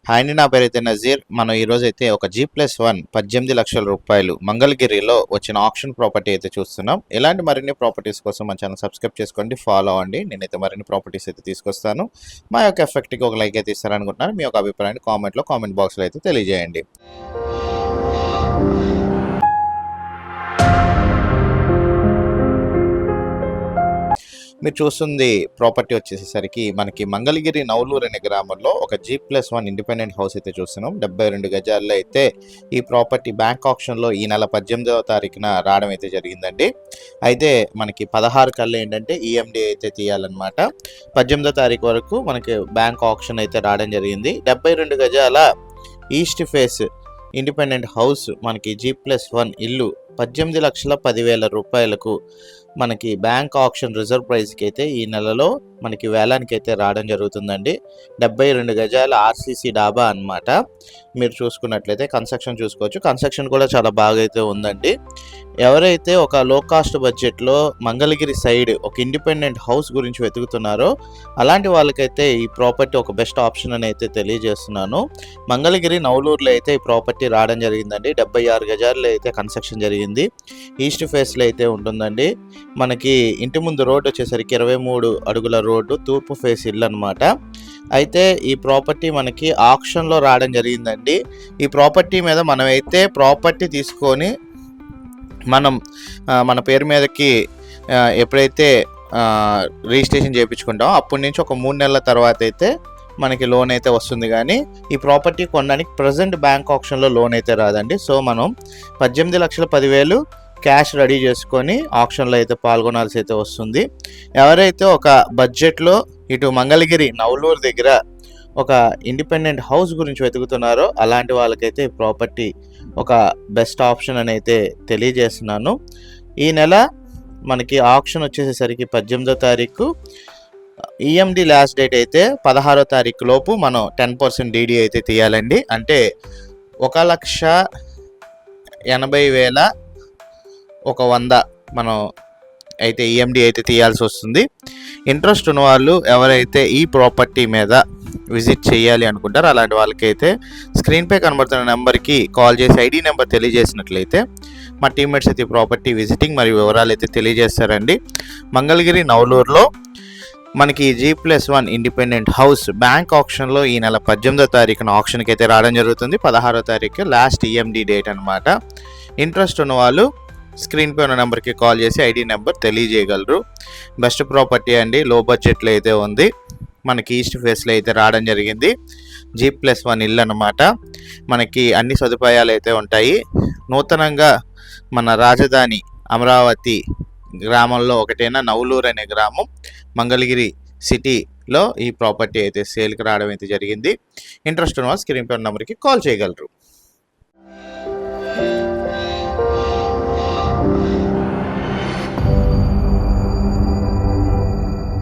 Hi అండి, నా పేరైతే నజీర్. మనం ఈరోజు అయితే ఒక G+1 18 లక్షల రూపాయలు మంగళగిరిలో వచ్చిన ఆప్షన్ ప్రాపర్టీ అయితే చూస్తున్నాం. ఇలాంటి మరిన్ని ప్రాపర్టీస్ కోసం మన ఛానల్ సబ్స్క్రైబ్ చేసుకోండి, ఫాలో అవ్వండి. నేనైతే మరిన్ని ప్రాపర్టీస్ అయితే తీసుకొస్తాను. మా యొక్క ఎఫెక్ట్కి ఒక లైక్ అయితే ఇస్తారనుకుంటున్నాను. మీ యొక్క అభిప్రాయాన్ని కామెంట్ బాక్స్లో అయితే తెలియజేయండి. మీరు చూస్తుంది ప్రాపర్టీ వచ్చేసరికి మనకి మంగళగిరి నవలూరు అనే గ్రామంలో ఒక G+1 ఇండిపెండెంట్ హౌస్ అయితే చూస్తున్నాం. 72 గజాల్లో అయితే ఈ ప్రాపర్టీ బ్యాంక్ ఆప్షన్లో ఈ నెల 18వ తారీఖున రావడం అయితే జరిగిందండి. అయితే మనకి 16 కల్లా ఏంటంటే ఈఎండి అయితే తీయాలన్నమాట. 18వ తారీఖు వరకు మనకి బ్యాంక్ ఆప్షన్ అయితే రావడం జరిగింది. 72 గజాల ఈస్ట్ ఫేస్ ఇండిపెండెంట్ హౌస్ మనకి G+1 ఇల్లు 18,10,000 రూపాయలకు మనకి బ్యాంక్ ఆప్షన్ రిజర్వ్ ప్రైస్కి అయితే ఈ నెలలో మనకి వేలానికి అయితే రావడం జరుగుతుందండి. 72 గజాల ఆర్సీసీ డాబా అన్నమాట. మీరు చూసుకున్నట్లయితే కన్స్ట్రక్షన్ చూసుకోవచ్చు. కన్స్ట్రక్షన్ కూడా చాలా బాగా అయితే ఉందండి. ఎవరైతే ఒక లో కాస్ట్ బడ్జెట్లో మంగళగిరి సైడ్ ఒక ఇండిపెండెంట్ హౌస్ గురించి వెతుకుతున్నారో అలాంటి వాళ్ళకైతే ఈ ప్రాపర్టీ ఒక బెస్ట్ ఆప్షన్ అని అయితే తెలియజేస్తున్నాను. మంగళగిరి నవలూరులో అయితే ఈ ప్రాపర్టీ రావడం జరిగిందండి. 76 గజాల్లో అయితే కన్స్ట్రక్షన్ జరిగింది. ఈస్ట్ ఫేస్లో అయితే ఉంటుందండి. మనకి ఇంటి ముందు రోడ్డు వచ్చేసరికి 23 అడుగుల రోడ్డు, తూర్పు ఫేస్ ఇల్లు అనమాట. అయితే ఈ ప్రాపర్టీ మనకి ఆక్షన్లో రావడం జరిగిందండి. ఈ ప్రాపర్టీ మీద మనమైతే ప్రాపర్టీ తీసుకొని మన పేరు మీదకి ఎప్పుడైతే రిజిస్ట్రేషన్ చేయించుకుంటామో అప్పటి నుంచి ఒక 3 నెలల తర్వాత అయితే మనకి లోన్ అయితే వస్తుంది. కానీ ఈ ప్రాపర్టీ కొనడానికి ప్రజెంట్ బ్యాంక్ ఆప్షన్లో లోన్ అయితే రాదండి. సో మనం 18,10,000 క్యాష్ రెడీ చేసుకొని ఆప్షన్లో అయితే పాల్గొనాల్సి అయితే వస్తుంది. ఎవరైతే ఒక బడ్జెట్లో ఇటు మంగళగిరి నవలూరు దగ్గర ఒక ఇండిపెండెంట్ హౌస్ గురించి వెతుకుతున్నారో అలాంటి వాళ్ళకైతే ఈ ప్రాపర్టీ ఒక బెస్ట్ ఆప్షన్ అని అయితే తెలియజేస్తున్నాను. ఈ నెల మనకి ఆప్షన్ వచ్చేసరికి 18వ తారీఖు, ఈఎండి లాస్ట్ డేట్ అయితే 16వ తారీఖు లోపు మనం 10% డీడీ అయితే తీయాలండి. అంటే 1,80,000 ఒక 100 మనం అయితే ఈఎండి అయితే తీయాల్సి వస్తుంది. ఇంట్రెస్ట్ ఉన్న వాళ్ళు ఎవరైతే ఈ ప్రాపర్టీ మీద విజిట్ చేయాలి అనుకుంటారో అలాంటి వాళ్ళకైతే స్క్రీన్పై కనబడుతున్న నెంబర్కి కాల్ చేసి ఐడి నెంబర్ తెలియజేసినట్లయితే మా టీమ్మేట్స్ అయితే ప్రాపర్టీ విజిటింగ్ మరియు వివరాలు అయితే తెలియజేస్తారండి. మంగళగిరి నవలూరులో మనకి G+1 ఇండిపెండెంట్ హౌస్ బ్యాంక్ ఆప్షన్లో ఈ నెల 18వ తారీఖున ఆప్షన్కి అయితే రావడం జరుగుతుంది. 16వ తారీఖు లాస్ట్ ఈఎండి డేట్ అనమాట. ఇంట్రెస్ట్ ఉన్న వాళ్ళు స్క్రీన్పై ఉన్న నెంబర్కి కాల్ చేసి ఐడి నెంబర్ తెలియజేయగలరు. బెస్ట్ ప్రాపర్టీ అండి, లో బడ్జెట్లో అయితే ఉంది. మనకి ఈస్ట్ ఫేస్లో అయితే రావడం జరిగింది. G+1 ఇల్లు అనమాట. మనకి అన్ని సదుపాయాలు అయితే ఉంటాయి. నూతనంగా మన రాజధాని అమరావతి గ్రామంలో ఒకటైన నవలూరు అనే గ్రామం మంగళగిరి సిటీలో ఈ ప్రాపర్టీ అయితే సేల్కి రావడం అయితే జరిగింది. ఇంట్రెస్ట్ ఉన్న స్క్రీన్పై ఉన్న నెంబర్కి కాల్ చేయగలరు.